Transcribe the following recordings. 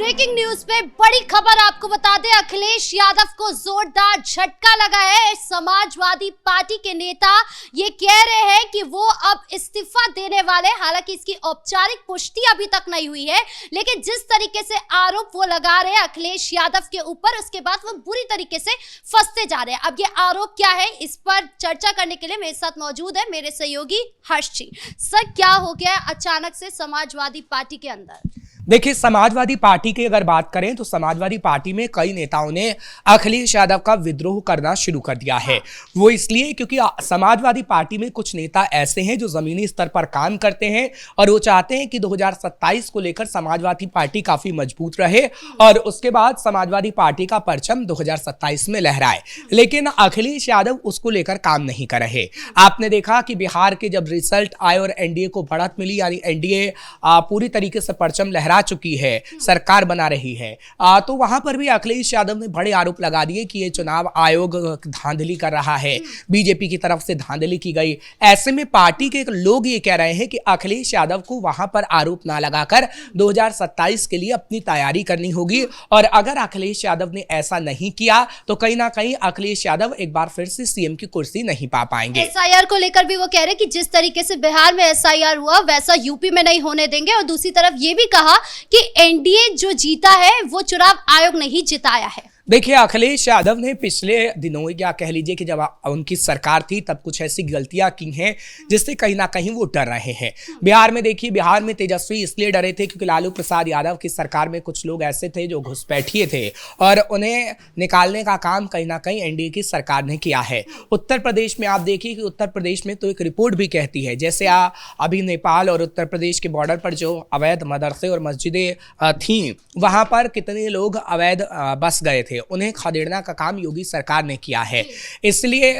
Breaking news पे बड़ी खबर आपको बता दें, अखिलेश यादव को जोरदार झटका लगा है। समाजवादी पार्टी के नेता ये कह रहे हैं कि वो अब इस्तीफा देने वाले, हालांकि इसकी औपचारिक पुष्टि अभी तक नहीं हुई है, लेकिन जिस तरीके से आरोप वो लगा रहे हैं अखिलेश यादव के ऊपर, उसके बाद वो बुरी तरीके से फंसते जा रहे हैं। अब ये आरोप क्या है, इस पर चर्चा करने के लिए मेरे साथ मौजूद है मेरे सहयोगी हर्ष जी। सर, क्या हो गया अचानक से समाजवादी पार्टी के अंदर? देखिए, समाजवादी पार्टी की अगर बात करें तो समाजवादी पार्टी में कई नेताओं ने अखिलेश यादव का विद्रोह करना शुरू कर दिया है। वो इसलिए क्योंकि समाजवादी पार्टी में कुछ नेता ऐसे हैं जो जमीनी स्तर पर काम करते हैं और वो चाहते हैं कि 2027 को लेकर समाजवादी पार्टी काफी मजबूत रहे और उसके बाद समाजवादी पार्टी का परचम 2027 में लहराए। लेकिन अखिलेश यादव उसको लेकर काम नहीं कर रहे। आपने देखा कि बिहार के जब रिजल्ट आए और एनडीए को बढ़त मिली, यानी एनडीए पूरी तरीके से परचम लहरा चुकी है, सरकार बना रही है, तो वहां पर भी अखिलेश यादव ने बड़े आरोप लगा दिए कि ये चुनाव आयोग धांधली कर रहा है, बीजेपी की तरफ से धांधली की गई। ऐसे में पार्टी के लोग ये कह रहे हैं कि अखिलेश यादव को वहां पर आरोप ना लगाकर 2027 के लिए अपनी तैयारी करनी होगी और अगर अखिलेश यादव ने ऐसा नहीं किया तो कहीं ना कहीं अखिलेश यादव एक बार फिर से सीएम की कुर्सी नहीं पा पाएंगे। एसआईआर को लेकर भी वो कह रहे हैं कि जिस तरीके से बिहार में एसआईआर हुआ वैसा यूपी में नहीं होने देंगे, और दूसरी तरफ ये भी कहा कि एनडीए जो जीता है वो चुनाव आयोग ने ही जिताया है। देखिए, अखिलेश यादव ने पिछले दिनों या कह लीजिए कि जब उनकी सरकार थी तब कुछ ऐसी गलतियां की हैं जिससे कहीं ना कहीं वो डर रहे हैं। बिहार में देखिए, बिहार में तेजस्वी इसलिए डरे थे क्योंकि लालू प्रसाद यादव की सरकार में कुछ लोग ऐसे थे जो घुसपैठिए थे और उन्हें निकालने का काम कहीं ना कहीं एनडीए की सरकार ने किया है। उत्तर प्रदेश में आप देखिए कि उत्तर प्रदेश में तो एक रिपोर्ट भी कहती है, जैसे अभी नेपाल और उत्तर प्रदेश के बॉर्डर पर जो अवैध मदरसे और मस्जिदें थी वहां पर कितने लोग अवैध बस गए थे, उन्हें खदेड़ना का काम योगी सरकार ने किया है। इसलिए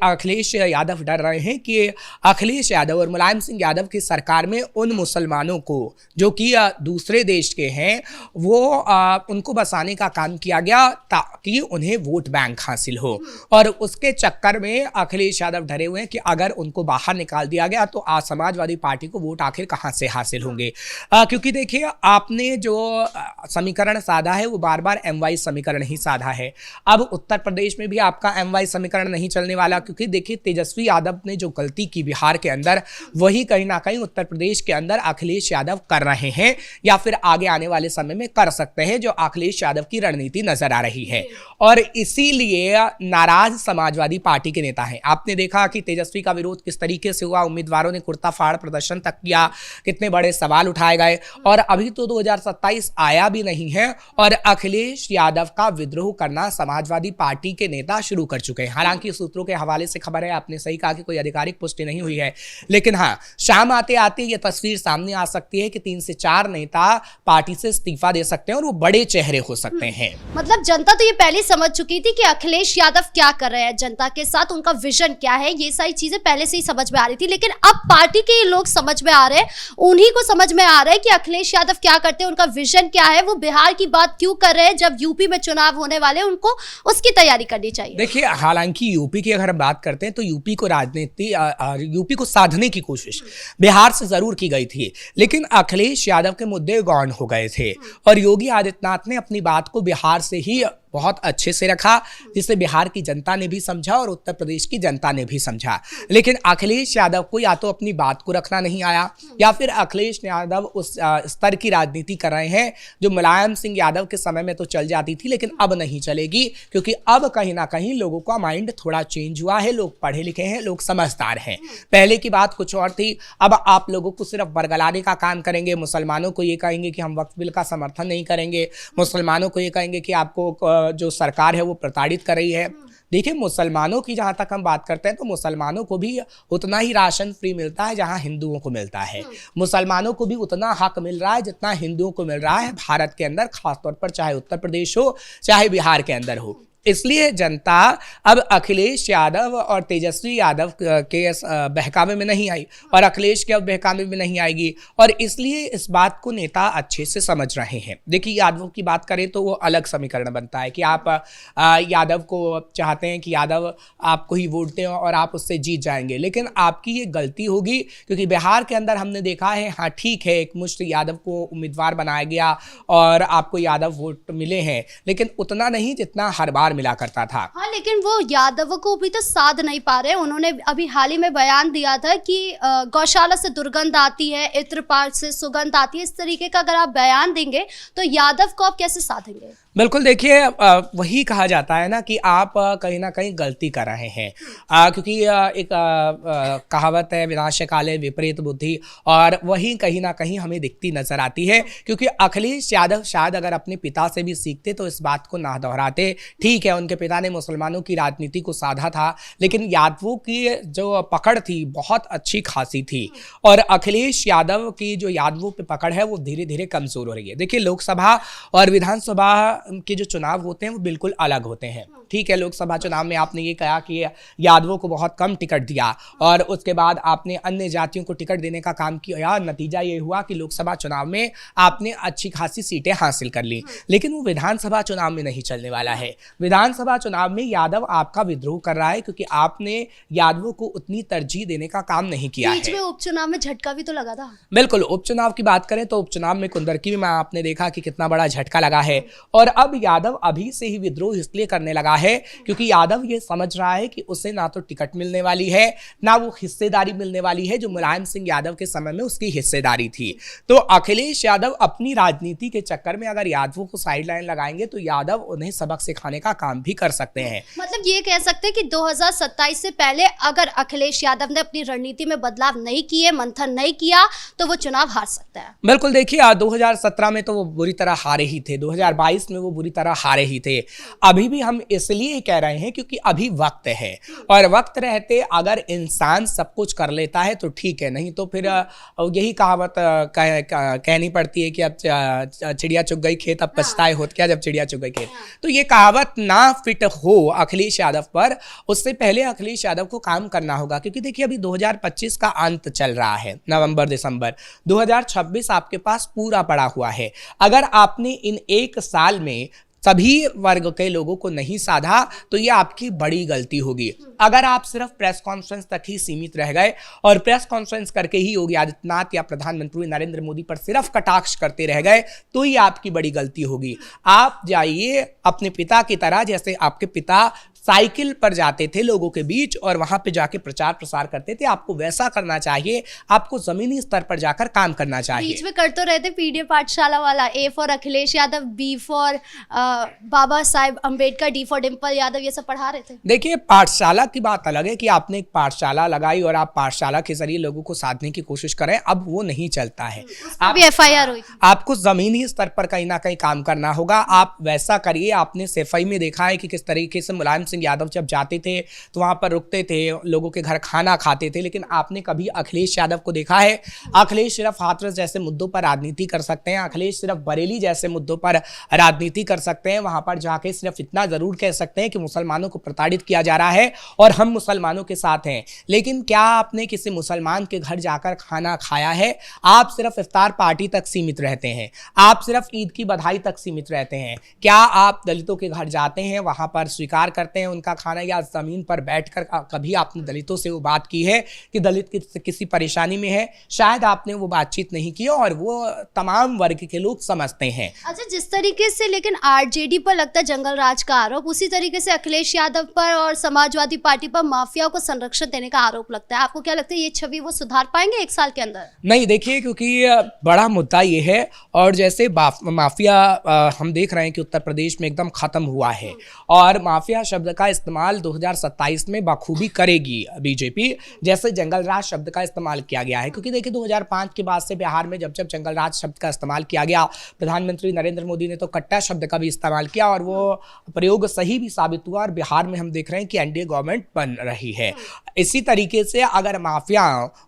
अखिलेश यादव डर रहे हैं कि अखिलेश यादव और मुलायम सिंह यादव की सरकार में उन मुसलमानों को जो कि दूसरे देश के हैं वो उनको बसाने का काम किया गया ताकि उन्हें वोट बैंक हासिल हो, और उसके चक्कर में अखिलेश यादव डरे हुए हैं कि अगर उनको बाहर निकाल दिया गया तो समाजवादी पार्टी को वोट आखिर कहां से हासिल होंगे। क्योंकि देखिए, आपने जो समीकरण साधा है वो बार बार MY समीकरण ही साधा है। अब उत्तर प्रदेश में भी आपका MY समीकरण नहीं चलने वाला, क्योंकि देखिए तेजस्वी यादव ने जो गलती की बिहार के अंदर वही कहीं ना कहीं उत्तर प्रदेश के अंदर अखिलेश यादव कर रहे हैं या फिर आगे आने वाले समय में कर सकते हैं, जो अखिलेश यादव की रणनीति नजर आ रही है। और इसीलिए नाराज समाजवादी पार्टी के नेता हैं। आपने देखा कि तेजस्वी का विरोध किस तरीके से हुआ, उम्मीदवारों ने कुर्ता फाड़ प्रदर्शन तक किया, कितने बड़े सवाल उठाए गए, और अभी तो 2027 आया भी नहीं है और अखिलेश यादव का विद्रोह करना समाजवादी पार्टी के नेता शुरू कर चुके हैं। हालांकि सूत्रों के हवाले से खबर है, आपने सही कहा कि कोई आधिकारिक पुष्टि नहीं हुई है, लेकिन हाँ, शाम आते आते ये तस्वीर सामने आ सकती है कि 3 से 4 नेता पार्टी से इस्तीफा दे सकते हैं और वो बड़े चेहरे हो सकते हैं। मतलब जनता तो ये पहले समझ चुकी थी कि अखिलेश यादव क्या कर रहे हैं जनता के साथ, उनका विजन क्या है, ये सारी चीजें पहले से ही समझ में आ रही थी, लेकिन अब पार्टी के लोग समझ में आ रहे हैं, उन्हीं को समझ में आ रहा है कि अखिलेश यादव क्या करते हैं, उनका विजन क्या है, वो बिहार की बात क्यों कर रहे हैं जब यूपी में चुनाव होने वाले, उनको उसकी तैयारी करनी चाहिए। देखिए, हालांकि यूपी की अगर हम बात करते हैं तो यूपी को राजनीति यूपी को साधने की कोशिश बिहार से जरूर की गई थी, लेकिन अखिलेश यादव के मुद्दे गौण हो गए थे और योगी आदित्यनाथ ने अपनी बात को बिहार से ही बहुत अच्छे से रखा, जिसे बिहार की जनता ने भी समझा और उत्तर प्रदेश की जनता ने भी समझा। लेकिन अखिलेश यादव को या तो अपनी बात को रखना नहीं आया या फिर अखिलेश यादव उस स्तर की राजनीति कर रहे हैं जो मुलायम सिंह यादव के समय में तो चल जाती थी लेकिन अब नहीं चलेगी, क्योंकि अब कहीं ना कहीं लोगों का माइंड थोड़ा चेंज हुआ है, लोग पढ़े लिखे हैं, लोग समझदार हैं। पहले की बात कुछ और थी, अब आप लोगों को सिर्फ बरगलाने का काम करेंगे, मुसलमानों को ये कहेंगे कि हम वक्फ बिल का समर्थन नहीं करेंगे, मुसलमानों को ये कहेंगे कि आपको जो सरकार है वो प्रताड़ित कर रही है। देखिए, मुसलमानों की जहां तक हम बात करते हैं तो मुसलमानों को भी उतना ही राशन फ्री मिलता है जहां हिंदुओं को मिलता है। मुसलमानों को भी उतना हक मिल रहा है जितना हिंदुओं को मिल रहा है भारत के अंदर, खासतौर पर चाहे उत्तर प्रदेश हो चाहे बिहार के अंदर हो। इसलिए जनता अब अखिलेश यादव और तेजस्वी यादव के बहकावे में नहीं आई और अखिलेश के अब बहकावे में नहीं आएगी, और इसलिए इस बात को नेता अच्छे से समझ रहे हैं। देखिए, यादवों की बात करें तो वो अलग समीकरण बनता है कि आप यादव को चाहते हैं कि यादव आपको ही वोट दें और आप उससे जीत जाएंगे, लेकिन आपकी ये गलती होगी, क्योंकि बिहार के अंदर हमने देखा है, हाँ ठीक है, एक मुश्त यादव को उम्मीदवार बनाया गया और आपको यादव वोट मिले हैं, लेकिन उतना नहीं जितना हर बार मिला करता था। हाँ, लेकिन वो यादव को भी तो साध नहीं पा रहे। उन्होंने अभी हाल ही में बयान दिया था कि गौशाला से दुर्गंध आती है, इत्र पार्क से सुगंध आती है। इस तरीके का अगर आप बयान देंगे तो यादव को आप कैसे साधेंगे? बिल्कुल, देखिए वही कहा जाता है ना कि आप कहीं ना कहीं गलती कर रहे हैं, क्योंकि एक कहावत है, विनाश काले विपरीत बुद्धि, और वही कहीं ना कहीं हमें दिखती नजर आती है। क्योंकि अखिलेश यादव शायद अगर अपने पिता से भी सीखते तो इस बात को ना दोहराते। ठीक है, उनके पिता ने मुसलमानों की राजनीति को साधा था, लेकिन यादवों की जो पकड़ थी बहुत अच्छी खासी थी, और अखिलेश यादव की जो यादवों पे पकड़ है वो धीरे धीरे कमजोर हो रही है। देखिए, लोकसभा और विधानसभा के जो चुनाव होते हैं वो बिल्कुल अलग होते हैं। ठीक है, लोकसभा चुनाव में आपने ये कहा कि यादवों को बहुत कम टिकट दिया और उसके बाद आपने अन्य जातियों को टिकट देने का काम किया, नतीजा ये हुआ कि लोकसभा चुनाव में आपने अच्छी खासी सीटें हासिल कर ली, लेकिन वो विधानसभा चुनाव में नहीं चलने वाला है। विधानसभा चुनाव में यादव आपका विद्रोह कर रहा है, क्योंकि आपने यादवों को उतनी तरजीह देने का काम नहीं किया है। बीच में उपचुनाव में झटका भी तो लगा था। बिल्कुल, उपचुनाव की बात करें तो उपचुनाव में कुंदरकी में आपने देखा कि कितना बड़ा झटका लगा है, और अब यादव अभी से ही विद्रोह इसलिए करने लगा है क्योंकि यादव ये समझ रहा है कि उसे ना तो टिकट मिलने वाली है, ना वो हिस्सेदारी मिलने वाली है जो मुलायम सिंह यादव के समय में उसकी हिस्सेदारी थी। तो अखिलेश यादव अपनी राजनीति के चक्कर में अगर यादवों को साइड लाइन लगाएंगे तो यादव उन्हें सबक सिखाने का काम भी कर सकते हैं। मतलब ये कह सकते हैं कि 2027 से पहले अगर अखिलेश यादव ने अपनी रणनीति में बदलाव नहीं किए, मंथन नहीं किया, तो वो चुनाव हार सकता है। बिल्कुल, देखिए 2017 में तो वो बुरी तरह हारे ही थे, 2022 में वो बुरी तरह हारे ही थे। अभी भी हम इसलिए कह रहे हैं क्योंकि अभी वक्त है, और वक्त रहते अगर इंसान सब कुछ कर लेता है तो ठीक है, नहीं तो फिर यही कहावत कहनी पड़ती है कि अब चिड़िया चुग गई खेत, अब पछताए होत क्या जब चिड़िया चुग गई खेत। तो ये कहावत ना फिट हो अखिलेश यादव पर, उससे पहले अखिलेश यादव को काम करना होगा। क्योंकि देखिए, अभी 2025 का अंत चल रहा है, नवंबर दिसंबर, 2026 आपके पास पूरा पड़ा हुआ है। अगर आपने इन एक साल में सभी वर्ग के लोगों को नहीं साधा तो ये आपकी बड़ी गलती होगी। अगर आप सिर्फ प्रेस कॉन्फ्रेंस तक ही सीमित रह गए और प्रेस कॉन्फ्रेंस करके ही योगी आदित्यनाथ या प्रधानमंत्री नरेंद्र मोदी पर सिर्फ कटाक्ष करते रह गए तो ये आपकी बड़ी गलती होगी। आप जाइए अपने पिता की तरह, जैसे आपके पिता साइकिल पर जाते थे लोगों के बीच और वहां पे जाके प्रचार प्रसार करते थे, आपको वैसा करना चाहिए। आपको जमीनी स्तर पर जाकर काम करना चाहिए। बीच में कर तो रहे थे पीडीए पाठशाला वाला, A for Akhilesh Yadav, B for Baba Saheb Ambedkar, D for Dimple Yadav, ये सब पढ़ा रहे थे। देखिए, पाठशाला की बात अलग है कि आपने एक पाठशाला लगाई और आप पाठशाला के जरिए लोगों को साधने की कोशिश करें, अब वो नहीं चलता है। आप FIR हुई, आपको जमीनी स्तर पर कहीं ना कहीं काम करना होगा। आप वैसा करिए। आपने सफाई में देखा है कि किस तरीके से मुलायम सिंह यादव जब जाते थे तो वहां पर रुकते थे, लोगों के घर खाना खाते थे, लेकिन आपने कभी अखिलेश यादव को देखा है? अखिलेश सिर्फ हाथरस जैसे मुद्दों पर राजनीति कर सकते हैं, अखिलेश सिर्फ बरेली जैसे मुद्दों पर राजनीति कर सकते हैं। वहां पर जाके सिर्फ इतना जरूर कह सकते हैं कि मुसलमानों को प्रताड़ित किया जा रहा है और हम मुसलमानों के साथ हैं, लेकिन क्या आपने किसी मुसलमान के घर जाकर खाना खाया है? आप सिर्फ इफ्तार पार्टी तक सीमित रहते हैं, आप सिर्फ ईद की बधाई तक सीमित रहते हैं। क्या आप दलितों के घर जाते हैं, वहां पर स्वीकार करते हैं उनका खाना, या जमीन पर बैठकर कभी आपने दलितों से वो बात की है कि दलित किसी परेशानी में है? शायद आपने वो बातचीत नहीं की और वो तमाम वर्ग के लोग समझते हैं। अच्छा, जिस तरीके से लेकिन आरजेडी पर लगता है जंगल राज का आरोप, उसी तरीके से अखिलेश यादव पर और समाजवादी पार्टी पर माफिया को संरक्षण देने का आरोप लगता है। आपको क्या लगता है ये छवि वो सुधार पाएंगे एक साल के अंदर? नहीं, देखिए, क्योंकि बड़ा मुद्दा ये है, और जैसे माफिया हम देख रहे हैं कि उत्तर प्रदेश में एकदम खत्म हुआ है, और माफिया शब्द शब्द का इस्तेमाल 2027 में बखूबी करेगी बीजेपी, जैसे जंगल राज शब्द का इस्तेमाल किया गया है। क्योंकि देखिए 2005 के बाद से बिहार में जब जब जंगल राज शब्द का इस्तेमाल किया गया, प्रधानमंत्री नरेंद्र मोदी ने तो कट्टा शब्द का भी इस्तेमाल किया और वो प्रयोग सही भी साबित हुआ और बिहार में हम देख रहे हैं कि एनडीए गवर्नमेंट बन रही है। इसी तरीके से अगर माफिया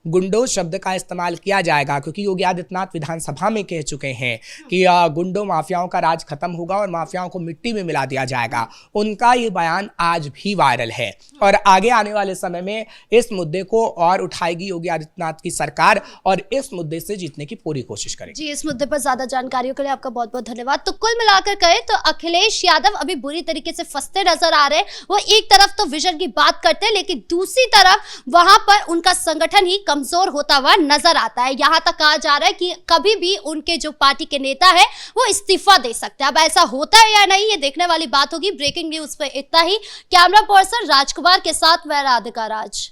गुंडों शब्द का इस्तेमाल किया जाएगा, क्योंकि योगी आदित्यनाथ विधानसभा में कह चुके हैं कि गुंडों माफियाओं का राज खत्म होगा और माफियाओं को मिट्टी में मिला दिया जाएगा, उनका ये बयान आज भी वायरल है और आगे आने वाले समय में इस मुद्दे को और उठाएगी योगी आदित्यनाथ की सरकार और इस मुद्दे से जीतने की पूरी कोशिश करेगी। जी, इस मुद्दे पर ज्यादा जानकारियों के लिए आपका बहुत बहुत धन्यवाद। तो कुल मिलाकर कहें तो अखिलेश यादव अभी बुरी तरीके से फंसते नजर आ रहे हैं। वो एक तरफ तो विजन की बात करते हैं, लेकिन दूसरी तरफ वहां पर उनका संगठन ही कमजोर होता हुआ नजर आता है। यहां तक कहा जा रहा है कि कभी भी उनके जो पार्टी के नेता है वो इस्तीफा दे सकते हैं। अब ऐसा होता है या नहीं, ये देखने वाली बात होगी। ब्रेकिंग न्यूज पे इतना ही। कैमरा पर्सन राजकुमार के साथ मैं राधिका राज।